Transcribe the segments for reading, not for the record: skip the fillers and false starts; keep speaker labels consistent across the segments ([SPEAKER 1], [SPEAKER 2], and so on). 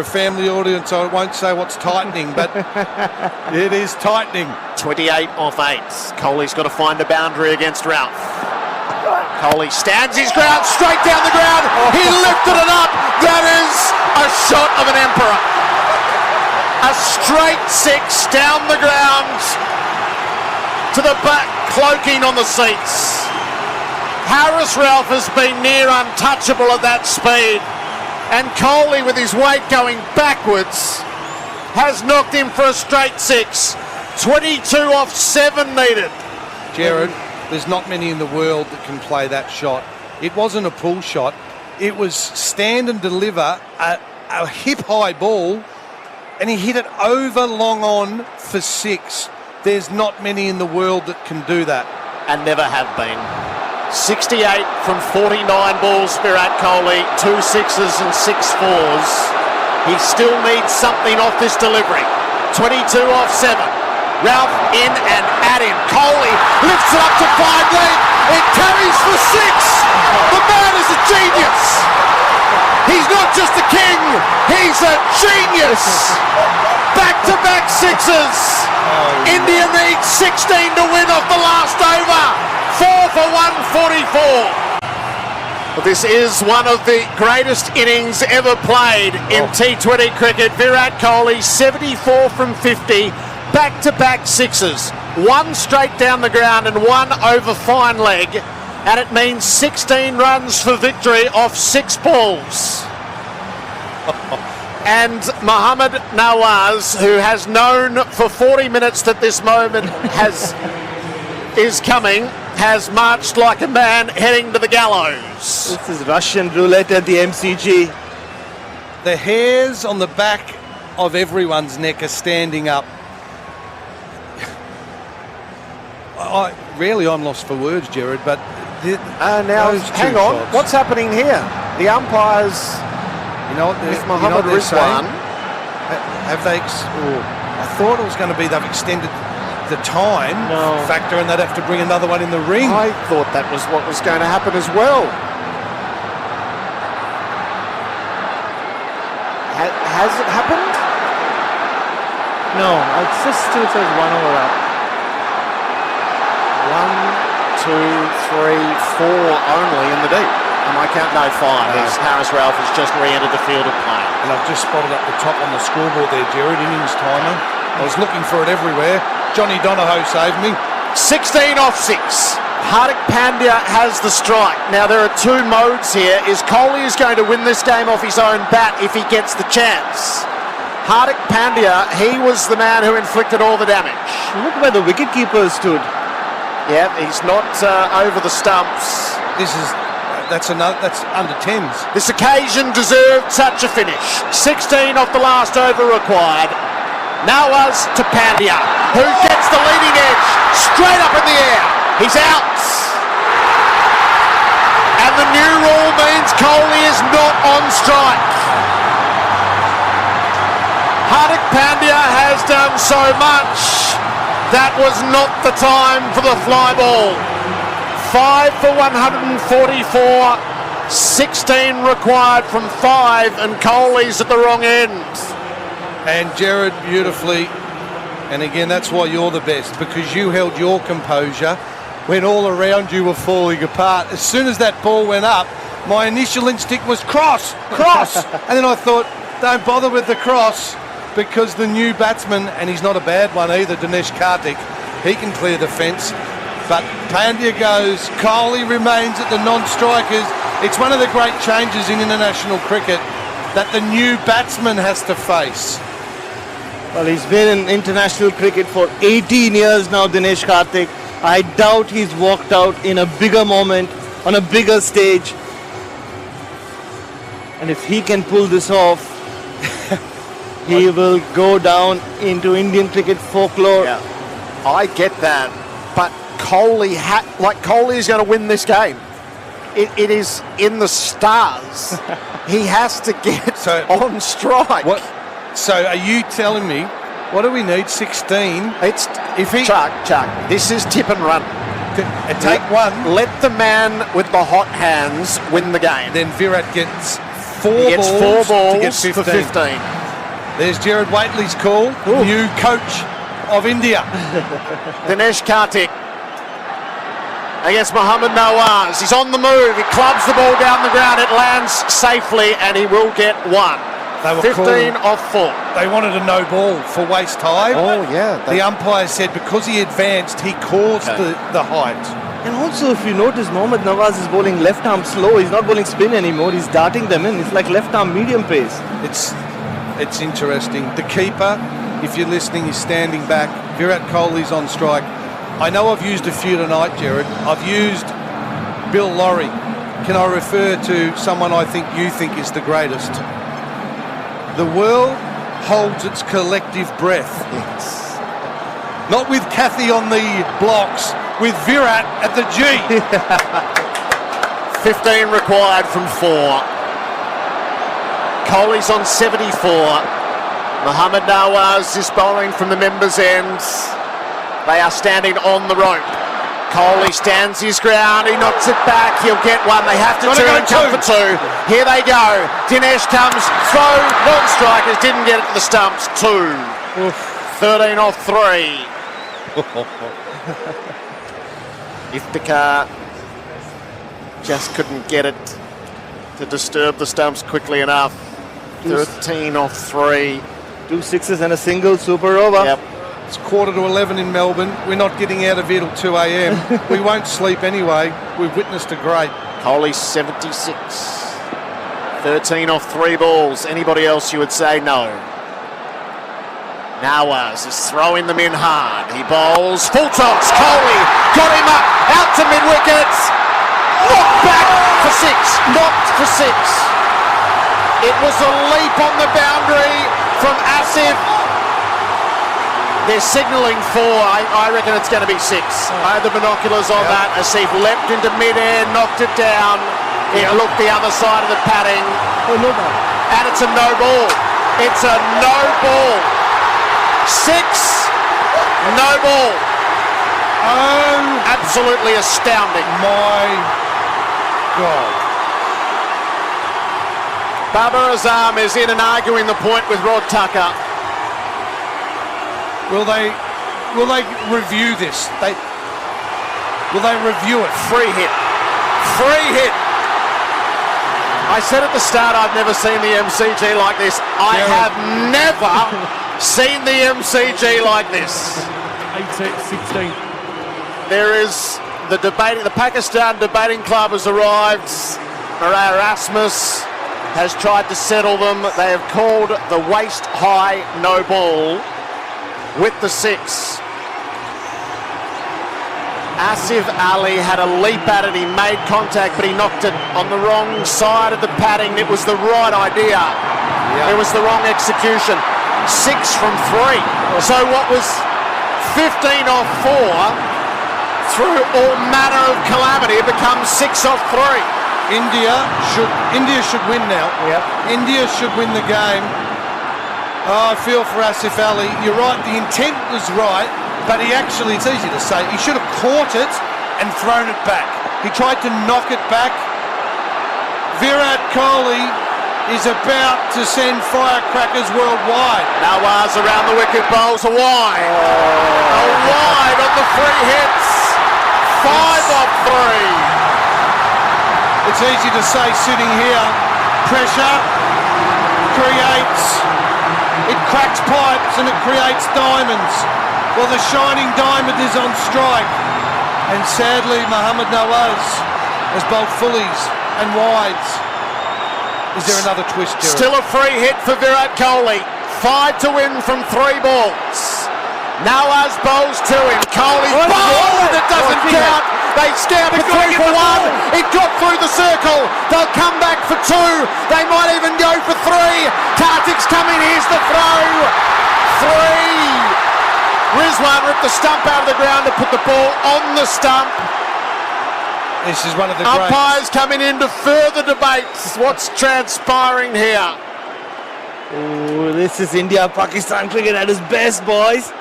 [SPEAKER 1] family audience, I won't say what's tightening, but it is tightening.
[SPEAKER 2] 28 off 8. Coley's got to find a boundary against Ralph. Coley stands his ground, straight down the ground. He lifted it up. That is a shot of an emperor. A straight 6 down the ground to the back, cloaking on the seats. Harris Ralph has been near untouchable at that speed, and Coley, with his weight going backwards, has knocked him for a straight 6. 22 off 7 needed.
[SPEAKER 1] Jared, there's not many in the world that can play that shot. It wasn't a pull shot. It was stand and deliver a hip-high ball, and he hit it over long on for 6. There's not many in the world that can do that.
[SPEAKER 2] And never have been. 68 from 49 balls, Virat Kohli, 2 6s and 6 4s. He still needs something off this delivery. 22 off 7. Ralph in and at him. Kohli lifts it up to 5 length. It carries for 6. The man is a genius. He's not just a king, he's a genius. Back-to-back 6s. India needs 16 to win off the last over. 4 for 144. Well, this is one of the greatest innings ever played in T20 cricket. Virat Kohli, 74 from 50, back-to-back 6s. 1 straight down the ground and 1 over fine leg. And it means 16 runs for victory off 6 balls. And Mohammad Nawaz, who has known for 40 minutes that this moment is coming, has marched like a man heading to the gallows.
[SPEAKER 3] This is Russian roulette at the MCG.
[SPEAKER 1] The hairs on the back of everyone's neck are standing up. I'm lost for words, Jared, but...
[SPEAKER 2] now, hang on,
[SPEAKER 1] shots.
[SPEAKER 2] What's happening here? The umpires...
[SPEAKER 1] You know what
[SPEAKER 2] with Mohammad Rizwan.
[SPEAKER 1] Have they... I thought it was going to be they've extended the time factor and they'd have to bring another one in the ring.
[SPEAKER 2] I thought that was what was going to happen as well. Has it happened?
[SPEAKER 3] No, it still says 1 over up.
[SPEAKER 2] 1, 2, 3, 4 only in the deep. Am I counting? No, 5. As Harris Ralph has just re-entered the field of play.
[SPEAKER 1] And I've just spotted up the top on the scoreboard there, Jared, innings timer. I was looking for it everywhere. Johnny Donahoe saved me.
[SPEAKER 2] 16 off 6. Hardik Pandya has the strike. Now, there are 2 modes here. Is Kohli is going to win this game off his own bat if he gets the chance. Hardik Pandya, he was the man who inflicted all the damage.
[SPEAKER 3] Look where the wicketkeeper stood.
[SPEAKER 2] Yeah, he's not over the stumps.
[SPEAKER 1] That's under 10s.
[SPEAKER 2] This occasion deserved such a finish. 16 off the last over required. Nawaz to Pandya, who gets the leading edge straight up in the air. He's out. And the new rule means Kohli is not on strike. Hardik Pandya has done so much. That was not the time for the fly ball. 5 for 144, 16 required from 5, and Kohli's at the wrong end.
[SPEAKER 1] And Jared, beautifully, and again, that's why you're the best, because you held your composure when all around you were falling apart. As soon as that ball went up, my initial instinct was cross. And then I thought, don't bother with the cross, because the new batsman, and he's not a bad one either, Dinesh Karthik, he can clear the fence. But Pandya goes, Kohli remains at the non-strikers. It's one of the great changes in international cricket that the new batsman has to face.
[SPEAKER 3] Well, he's been in international cricket for 18 years now, Dinesh Karthik. I doubt he's walked out in a bigger moment, on a bigger stage. And if he can pull this off, he will go down into Indian cricket folklore.
[SPEAKER 2] Yeah, I get that. But Kohli is going to win this game. It is in the stars. He has to get on strike.
[SPEAKER 1] So are you telling me, what do we need, 16?
[SPEAKER 2] Chuck, this is tip and run.
[SPEAKER 1] Take one.
[SPEAKER 2] Let the man with the hot hands win the game.
[SPEAKER 1] Then Virat gets He gets four balls to get
[SPEAKER 2] for 15.
[SPEAKER 1] There's Jared Waitley's call, new coach of India.
[SPEAKER 2] Dinesh Karthik against Mohammad Nawaz. He's on the move. He clubs the ball down the ground. It lands safely, and he will get one.
[SPEAKER 1] They were
[SPEAKER 2] 15 off 4.
[SPEAKER 1] They wanted a no ball for waste time.
[SPEAKER 2] Oh, yeah.
[SPEAKER 1] The umpire said because he advanced, he caused the height.
[SPEAKER 3] And also, if you notice, Mohammad Nawaz is bowling left arm slow. He's not bowling spin anymore. He's darting them in. It's like left arm medium pace.
[SPEAKER 1] It's interesting. The keeper, if you're listening, is standing back. Virat Kohli's on strike. I know I've used a few tonight, Jared. I've used Bill Lawry. Can I refer to someone I think you think is the greatest? The world holds its collective breath.
[SPEAKER 2] Yes.
[SPEAKER 1] Not with Kathy on the blocks, with Virat at the G.
[SPEAKER 2] 15 required from 4. Kohli's on 74. Mohammad Nawaz is bowling from the members' ends. They are standing on the rope. Kohli stands his ground. He knocks it back. He'll get one. They have to turn and come for 2. Here they go. Dinesh comes, throw, non-strikers, didn't get it to the stumps. 2. Oof. 13 off 3. Iftikhar just couldn't get it to disturb the stumps quickly enough. 13 off 3.
[SPEAKER 3] 2 sixes and a single, super over.
[SPEAKER 2] Yep.
[SPEAKER 1] It's 11:15 in Melbourne. We're not getting out of here till 2 a.m. We won't sleep anyway. We've witnessed a great.
[SPEAKER 2] Kohli 76. 13 off 3 balls. Anybody else you would say no. Nawaz is throwing them in hard. He bowls full toss. Kohli got him up, out to mid-wickets. Knocked back for 6. Knocked for 6. It was a leap on the boundary from Asif. They're signalling 4. I reckon it's going to be 6. I had the binoculars on that. Asif leapt into mid-air, knocked it down. It looked the other side of the padding.
[SPEAKER 3] Oh, no ball.
[SPEAKER 2] And it's a no ball. It's a no ball. 6. No ball.
[SPEAKER 1] Oh,
[SPEAKER 2] Absolutely astounding.
[SPEAKER 1] my God.
[SPEAKER 2] Babar Azam is in and arguing the point with Rod Tucker.
[SPEAKER 1] Will they review this? Will they review it?
[SPEAKER 2] Free hit. Free hit. I said at the start I've never seen the MCG like this. I have never seen the MCG like this.
[SPEAKER 4] 8-16.
[SPEAKER 2] There is the Pakistan debating club has arrived. Maria Erasmus has tried to settle them. They have called the waist-high no ball with the 6. Asif Ali had a leap at it. He made contact, but he knocked it on the wrong side of the padding. It was the right idea. It was the wrong execution. 6 from 3. So what was 15 off 4 through all manner of calamity, it becomes 6 off 3.
[SPEAKER 1] India should win now.
[SPEAKER 3] Yep.
[SPEAKER 1] India should win the game. Oh, I feel for Asif Ali. You're right, the intent was right, but it's easy to say, he should have caught it and thrown it back. He tried to knock it back. Virat Kohli is about to send firecrackers worldwide.
[SPEAKER 2] Nawaz around the wicket, bowls a wide. A wide on the free hits. 5 off 3.
[SPEAKER 1] It's easy to say sitting here. Pressure it cracks pipes and it creates diamonds. Well, the shining diamond is on strike. And sadly, Mohammad Nawaz has bowled fullies and wides. Is there another twist, Jared?
[SPEAKER 2] Still a free hit for Virat Kohli. 5 to win from 3 balls. Nawaz bowls to him. Kohli bowled. It doesn't count. They scamper 3 for 1. It got through the circle. They'll come back for 2. They might even go for 3. Karthik's coming. Here's the throw. 3. Rizwan ripped the stump out of the ground to put the ball on the stump.
[SPEAKER 1] This is one of the greats.
[SPEAKER 2] Umpires coming into further debates. What's transpiring here?
[SPEAKER 3] Oh, this is India-Pakistan cricket at its best, boys.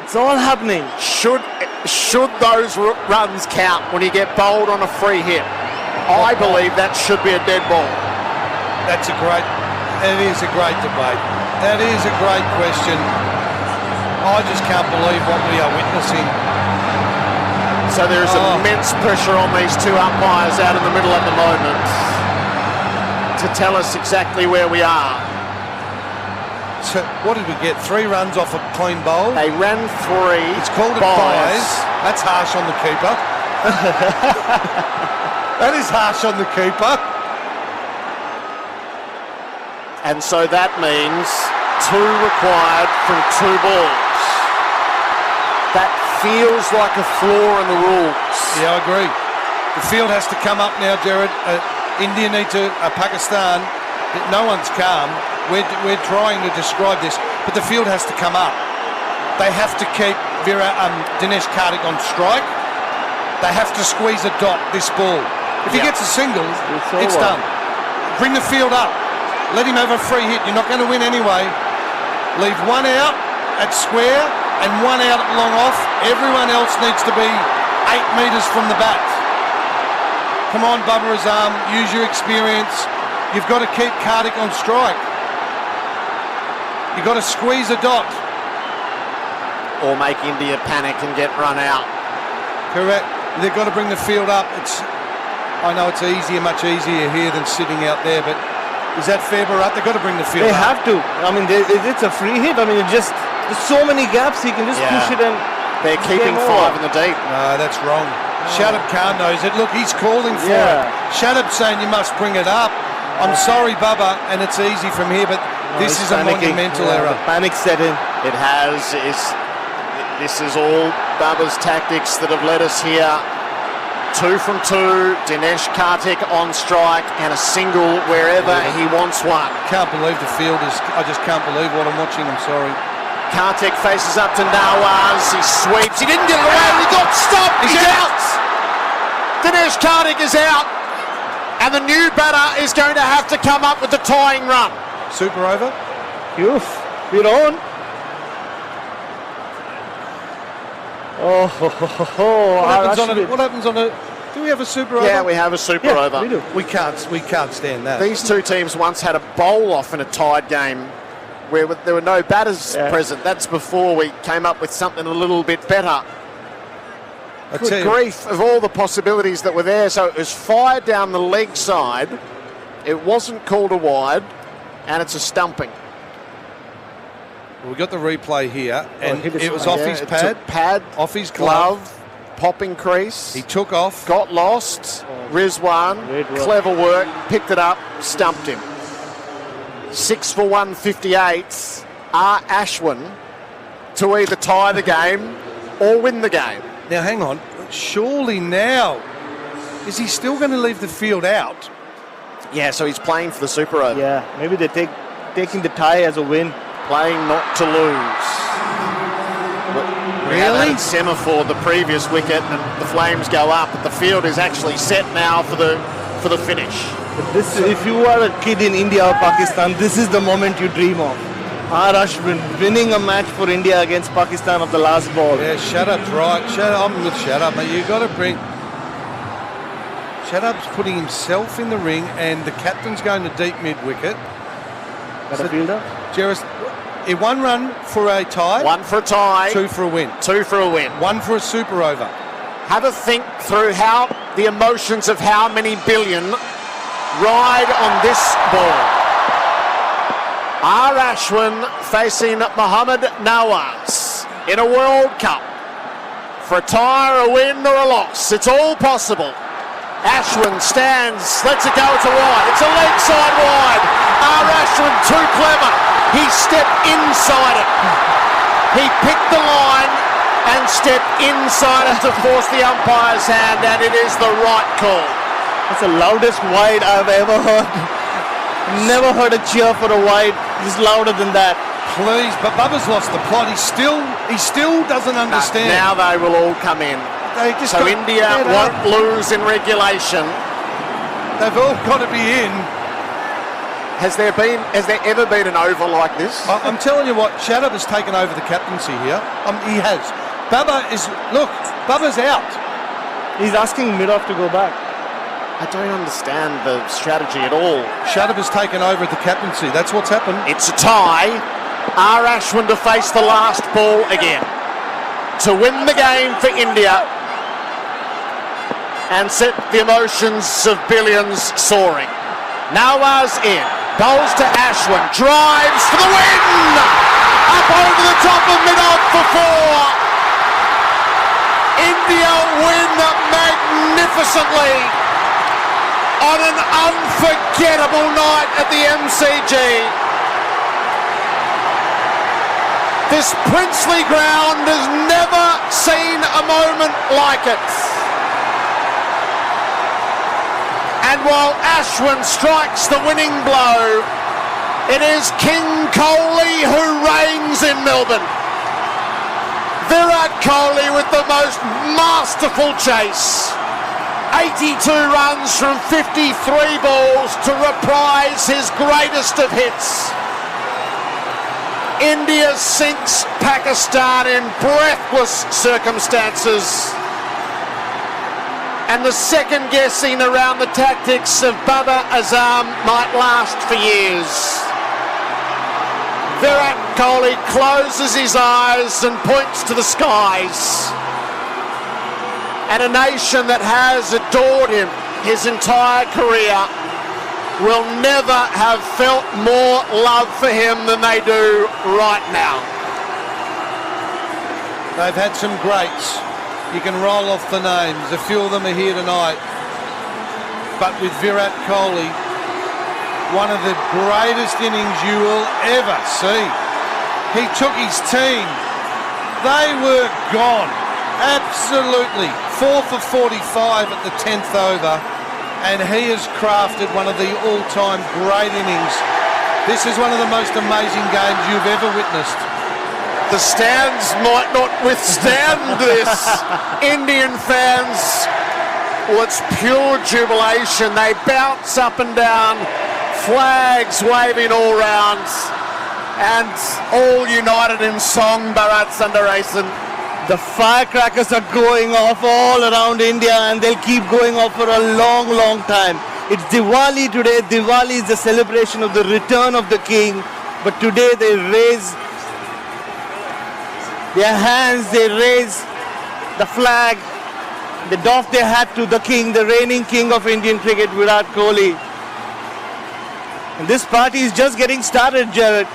[SPEAKER 3] It's all happening.
[SPEAKER 2] Should those runs count when you get bowled on a free hit? I believe that should be a dead ball.
[SPEAKER 1] That is a great debate. That is a great question. I just can't believe what we are witnessing.
[SPEAKER 2] So there is immense pressure on these two umpires out in the middle at the moment to tell us exactly where we are.
[SPEAKER 1] So what did we get? 3 runs off a clean bowl?
[SPEAKER 2] They ran 3.
[SPEAKER 1] It's called a buys. That's harsh on the keeper. That is harsh on the keeper.
[SPEAKER 2] And so that means 2 required from 2 balls. That feels like a flaw in the rules.
[SPEAKER 1] Yeah, I agree. The field has to come up now, Jared. India need to, Pakistan, no one's calm. We're trying to describe this, but the field has to come up. They have to keep Dinesh Karthik on strike. They have to squeeze a dot this ball. If he gets a single, it's done. Bring the field up. Let him have a free hit. You're not going to win anyway. Leave 1 out at square and 1 out at long off. Everyone else needs to be 8 metres from the bat. Come on, Bubba Azam, use your experience. You've got to keep Karthik on strike. You've got to squeeze a dot.
[SPEAKER 2] Or make India panic and get run out.
[SPEAKER 1] Correct. They've got to bring the field up. I know it's much easier here than sitting out there, but is that fair, Bharat? They've got to bring the field up.
[SPEAKER 3] They have to. I mean, it's a free hit. I mean, there's so many gaps. He can just push it and...
[SPEAKER 2] They're keeping 5 in the deep.
[SPEAKER 1] No, that's wrong. Shadab Khan knows it. Look, he's calling for it. Shadab's saying you must bring it up. I'm sorry, Bubba, and it's easy from here, but this is a monumental error.
[SPEAKER 3] The panic set in.
[SPEAKER 2] It has. This is all Bubba's tactics that have led us here. 2 from 2, Dinesh Karthik on strike and a single wherever he wants one.
[SPEAKER 1] Can't believe the field is... I just can't believe what I'm watching. I'm sorry.
[SPEAKER 2] Karthik faces up to Nawaz. He sweeps. He didn't get it away. He got stopped. He's out. Dinesh Karthik is out. And the new batter is going to have to come up with the tying run.
[SPEAKER 1] Super over?
[SPEAKER 3] Oof. We're on.
[SPEAKER 1] What happens on a... Do we have a super over?
[SPEAKER 2] Yeah, we have a super over.
[SPEAKER 3] We do.
[SPEAKER 1] We can't stand that.
[SPEAKER 2] These two teams once had a bowl off in a tied game where there were no batters present. That's before we came up with something a little bit better. Good grief of all the possibilities that were there. So it was fired down the leg side. It wasn't called a wide, and it's a stumping.
[SPEAKER 1] We got the replay here, and it was off his pad, off his glove,
[SPEAKER 2] popping crease.
[SPEAKER 1] He took off,
[SPEAKER 2] got lost. Rizwan, clever work, picked it up, stumped him. 6 for 158. R. Ashwin to either tie the game or win the game.
[SPEAKER 1] Now, hang on. Surely now, is he still going to leave the field out?
[SPEAKER 2] Yeah, so he's playing for the super over.
[SPEAKER 3] Yeah, maybe they're taking the tie as a win.
[SPEAKER 2] Playing not to lose.
[SPEAKER 1] Really?
[SPEAKER 2] Semaphore the previous wicket, and the flames go up. But the field is actually set now for the finish.
[SPEAKER 3] But this, if you are a kid in India or Pakistan, this is the moment you dream of. R. Ashwin winning a match for India against Pakistan of the last ball.
[SPEAKER 1] Yeah, Shadab's right. I'm with Shadab, mate. You've got to bring... Shadab's putting himself in the ring, and the captain's going to deep mid-wicket.
[SPEAKER 3] Got a fielder?
[SPEAKER 1] Jerris, 1 run for a tie.
[SPEAKER 2] 1 for a tie.
[SPEAKER 1] 2 for a win.
[SPEAKER 2] 2 for a win.
[SPEAKER 1] 1 for a super over.
[SPEAKER 2] Have a think through how the emotions of how many billion ride on this ball. R. Ashwin facing Mohammad Nawaz in a World Cup. For a tie, or a win, or a loss. It's all possible. Ashwin stands, lets it go to wide. It's a leg side wide. R. Ashwin too clever. He stepped inside it. He picked the line and stepped inside it to force the umpire's hand, and it is the right call.
[SPEAKER 3] That's the loudest wide I've ever heard. Never heard a cheer for a wide. It's louder than that.
[SPEAKER 1] Please, but Bubba's lost the plot. He still doesn't understand.
[SPEAKER 2] Now they will all come in. So India won't lose in regulation.
[SPEAKER 1] They've all got to be in.
[SPEAKER 2] Has there ever been an over like this?
[SPEAKER 1] I'm telling you what, Shadab has taken over the captaincy here. He has. Bubba's out.
[SPEAKER 3] He's asking mid-off to go back.
[SPEAKER 2] I don't understand the strategy at all.
[SPEAKER 1] Shadab has taken over at the captaincy. That's what's happened.
[SPEAKER 2] It's a tie. Are Ashwin to face the last ball again to win the game for India and set the emotions of billions soaring? Nawaz in, bowls to Ashwin, drives for the win! Up over the top of mid-off for 4. India win magnificently on an unforgettable night at the MCG. This princely ground has never seen a moment like it. And while Ashwin strikes the winning blow, it is King Kohli who reigns in Melbourne. Virat Kohli with the most masterful chase. 82 runs from 53 balls to reprise his greatest of hits. India sinks Pakistan in breathless circumstances. And the second guessing around the tactics of Babar Azam might last for years. Virat Kohli closes his eyes and points to the skies. And a nation that has adored him his entire career will never have felt more love for him than they do right now.
[SPEAKER 1] They've had some greats. You can roll off the names. A few of them are here tonight. But with Virat Kohli, one of the greatest innings you will ever see. He took his team. They were gone. Absolutely. 4 for 45 at the 10th over. And he has crafted one of the all-time great innings. This is one of the most amazing games you've ever witnessed.
[SPEAKER 2] The stands might not withstand this. Indian fans, well, it's pure jubilation. They bounce up and down, flags waving all round, and all united in song, Bharat Sundaresan.
[SPEAKER 3] The firecrackers are going off all around India and they'll keep going off for a long, long time. It's Diwali today. Diwali is the celebration of the return of the king. But today they raise their hands, they raise the flag, they doff their hat to the king, the reigning king of Indian cricket, Virat Kohli. And this party is just getting started, Jared.